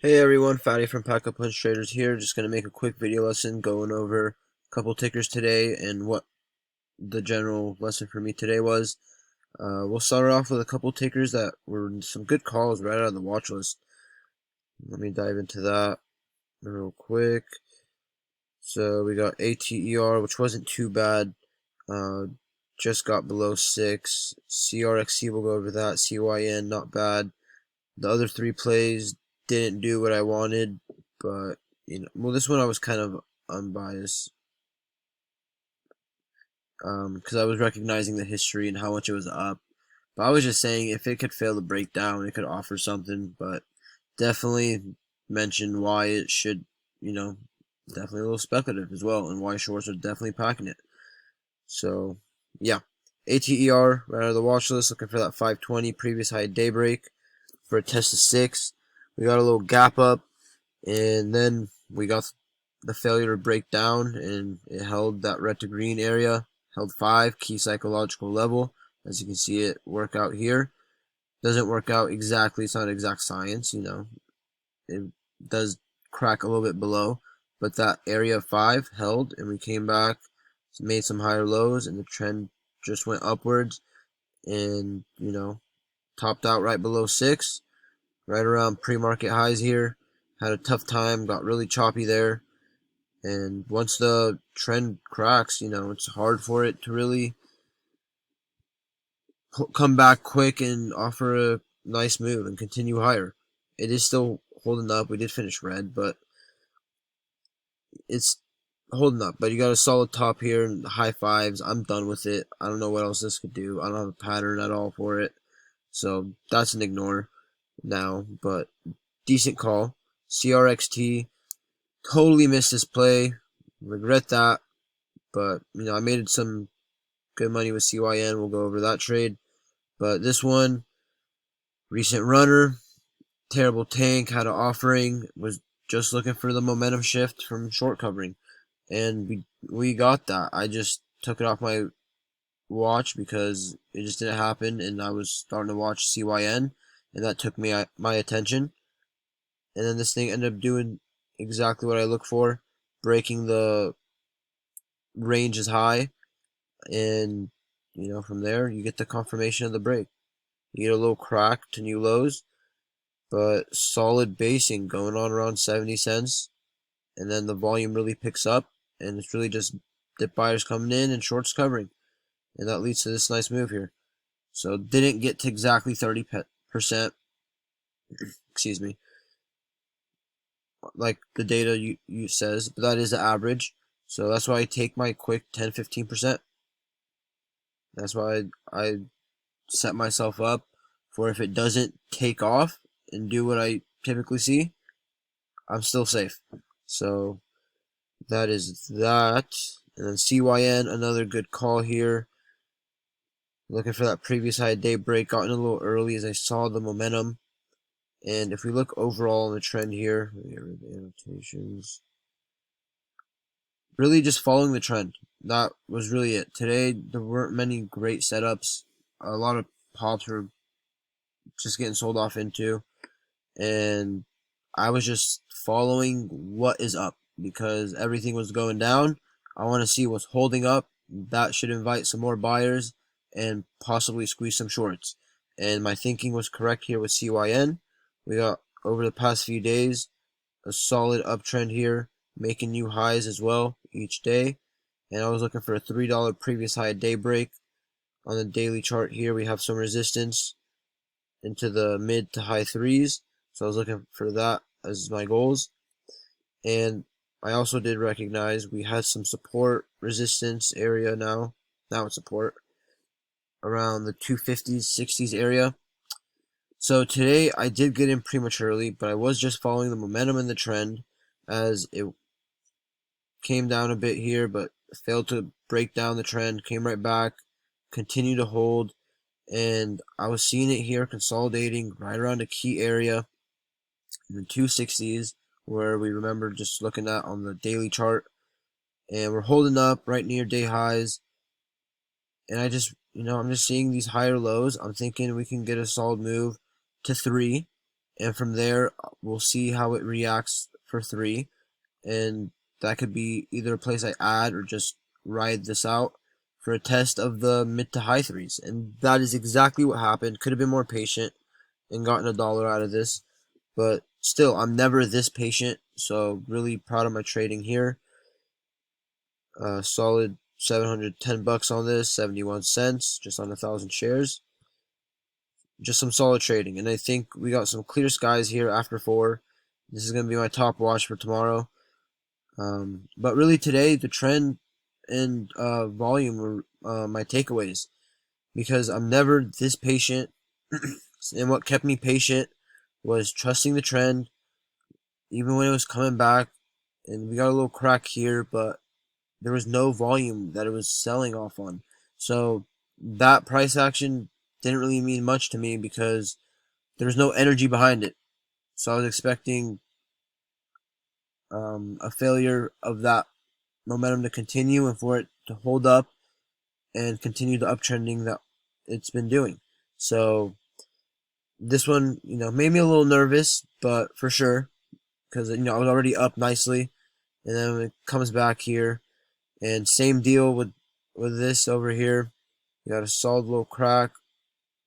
Hey everyone, Fatty from Pack Up Punch Traders here. Just going to make a quick video lesson going over a couple tickers today and what the general lesson for me today was. We'll start off with a couple tickers that were some good calls right out of the watch list. Let me dive into that real quick. So we got ATER, which wasn't too bad. Just got below 6. CRXC, we'll go over that. CYN, not bad. The other three plays didn't do what I wanted, but well, this one I was kind of unbiased because I was recognizing the history and how much it was up. But I was just saying if it could fail to break down, it could offer something. But definitely mention why it should, definitely a little speculative as well, and why shorts are definitely packing it. So yeah, ATER right out of the watch list, looking for that 520 previous high daybreak for a test of 6. We got a little gap up, and then we got the failure to break down, and it held that red to green area, held 5, key psychological level. As you can see it work out here. Doesn't work out exactly, it's not exact science, it does crack a little bit below, but that area of 5 held, and we came back, made some higher lows, and the trend just went upwards, and, topped out right below 6, right around pre-market highs here. Had a tough time, got really choppy there. And once the trend cracks, it's hard for it to really come back quick and offer a nice move and continue higher. It is still holding up. We did finish red, but it's holding up. But you got a solid top here and high 5s. I'm done with it. I don't know what else this could do. I don't have a pattern at all for it. So that's an ignore now, but decent call. CRXT, totally missed this play. Regret that. But, I made some good money with CYN. We'll go over that trade. But this one, recent runner, terrible tank, had an offering, was just looking for the momentum shift from short covering. And we got that. I just took it off my watch because it just didn't happen, and I was starting to watch CYN, and that took my attention. And then this thing ended up doing exactly what I look for, breaking the range is high, and from there you get the confirmation of the break. You get a little crack to new lows, but solid basing going on around 70 cents, and then the volume really picks up, and it's really just dip buyers coming in and shorts covering, and that leads to this nice move here. So didn't get to exactly 30%, excuse me, like the data you says, but that is the average. So that's why I take my quick 10-15%. That's why I set myself up for if it doesn't take off and do what I typically see, I'm still safe. So that is that. And then CYN, another good call here. Looking for that previous high day break, got in a little early as I saw the momentum. And if we look overall on the trend here, let me get rid of the annotations. Really just following the trend. That was really it. Today, there weren't many great setups. A lot of pops were just getting sold off into. And I was just following what is up because everything was going down. I want to see what's holding up. That should invite some more buyers and possibly squeeze some shorts. And my thinking was correct here with CYN. We got, over the past few days, a solid uptrend here, making new highs as well each day. And I was looking for a $3 previous high day break. On the daily chart here, we have some resistance into the mid to high 3s. So I was looking for that as my goals. And I also did recognize we had some support resistance area now. Now it's support around the 250s, 60s area. So today I did get in prematurely, but I was just following the momentum and the trend as it came down a bit here, but failed to break down the trend, came right back, continued to hold, and I was seeing it here consolidating right around a key area in the 260s, where we remember just looking at on the daily chart, and we're holding up right near day highs. And I just, I'm just seeing these higher lows. I'm thinking we can get a solid move to 3, and from there we'll see how it reacts for 3, and that could be either a place I add or just ride this out for a test of the mid to high 3s, and that is exactly what happened. Could have been more patient and gotten $1 out of this, but still, I'm never this patient, so really proud of my trading here. Solid 710 bucks on this, 71 cents, just on 1,000 shares. Just some solid trading, and I think we got some clear skies here after 4. This is going to be my top watch for tomorrow. But really today, the trend and volume were my takeaways, because I'm never this patient, and what kept me patient was trusting the trend, even when it was coming back, and we got a little crack here, but there was no volume that it was selling off on. So that price action didn't really mean much to me because there was no energy behind it. So I was expecting a failure of that momentum to continue and for it to hold up and continue the uptrending that it's been doing. So this one, made me a little nervous, but for sure, because I was already up nicely, and then it comes back here, and same deal with this over here. You got a solid little crack,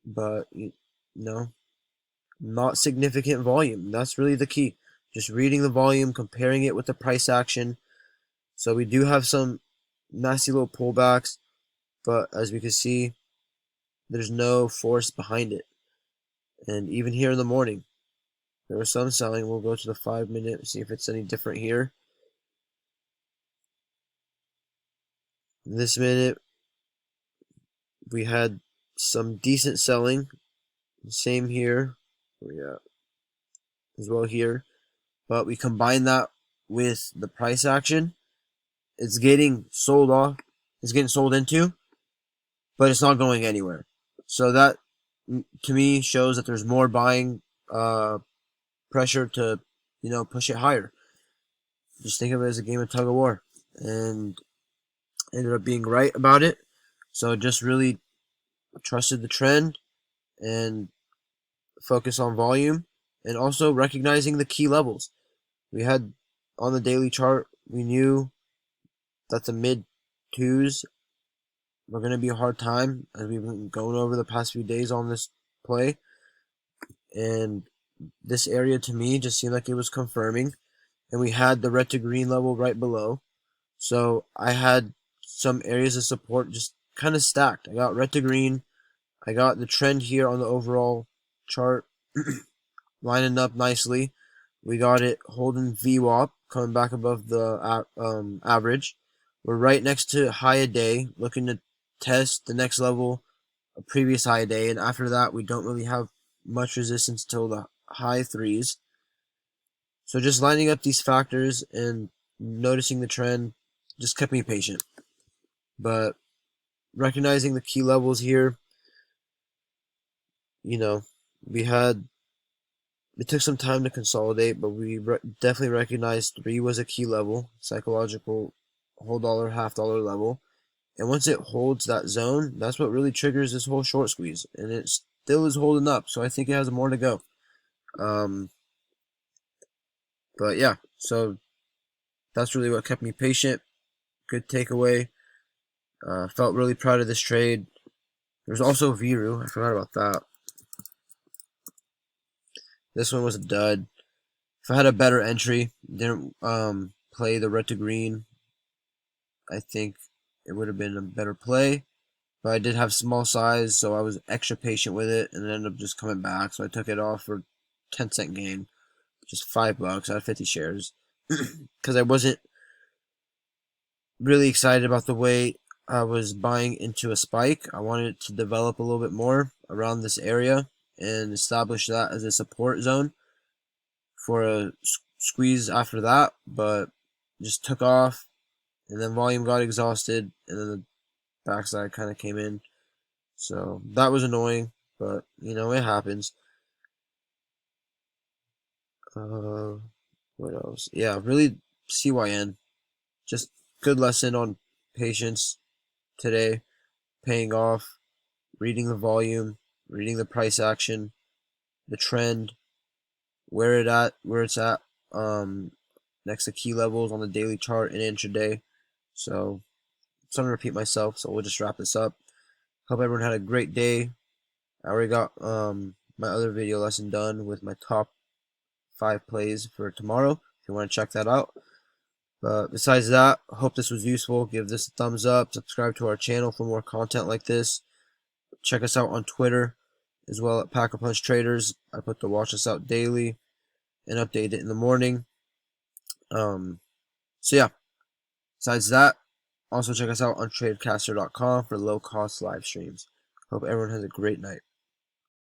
but not significant volume. That's really the key. Just reading the volume, comparing it with the price action. So we do have some nasty little pullbacks, but as we can see, there's no force behind it. And even here in the morning, there was some selling. We'll go to the 5-minute, see if it's any different here. This minute, we had some decent selling. Same here. Yeah, as well here. But we combine that with the price action. It's getting sold off. It's getting sold into, but it's not going anywhere. So that, to me, shows that there's more buying pressure to, push it higher. Just think of it as a game of tug of war, and ended up being right about it. So just really trusted the trend and focus on volume, and also recognizing the key levels. We had on the daily chart, we knew that the mid 2s were going to be a hard time, as we've been going over the past few days on this play. And this area to me just seemed like it was confirming. And we had the red to green level right below. So I had some areas of support just kind of stacked. I got red to green. I got the trend here on the overall chart lining up nicely. We got it holding VWAP, coming back above the average. We're right next to high a day, looking to test the next level, a previous high a day, and after that we don't really have much resistance till the high 3s. So just lining up these factors and noticing the trend just kept me patient. But recognizing the key levels here, it took some time to consolidate, but we definitely recognized 3 was a key level, psychological whole dollar, half dollar level. And once it holds that zone, that's what really triggers this whole short squeeze. And it still is holding up, so I think it has more to go. But yeah, so that's really what kept me patient. Good takeaway. Felt really proud of this trade. There's also Viru. I forgot about that. This one was a dud. If I had a better entry, didn't play the red to green, I think it would have been a better play. But I did have small size, so I was extra patient with it, and it ended up just coming back. So I took it off for 10-cent gain, just $5. I had 50 shares because I wasn't really excited about the way I was buying into a spike. I wanted it to develop a little bit more around this area and establish that as a support zone for a squeeze after that, but just took off, and then volume got exhausted, and then the backside kind of came in. So that was annoying, but it happens. What else? Yeah, really CYN. Just good lesson on patience today, paying off, reading the volume, reading the price action, the trend, where it's at, next to key levels on the daily chart and intraday. So I'm starting to repeat myself, so we'll just wrap this up. Hope everyone had a great day. I already got my other video lesson done with my top 5 plays for tomorrow, if you want to check that out. But besides that, I hope this was useful. Give this a thumbs up, subscribe to our channel for more content like this. Check us out on Twitter as well at Pack a Punch Traders. I put the watch us out daily and update it in the morning. So yeah, besides that, also check us out on tradecaster.com for low cost live streams. Hope everyone has a great night.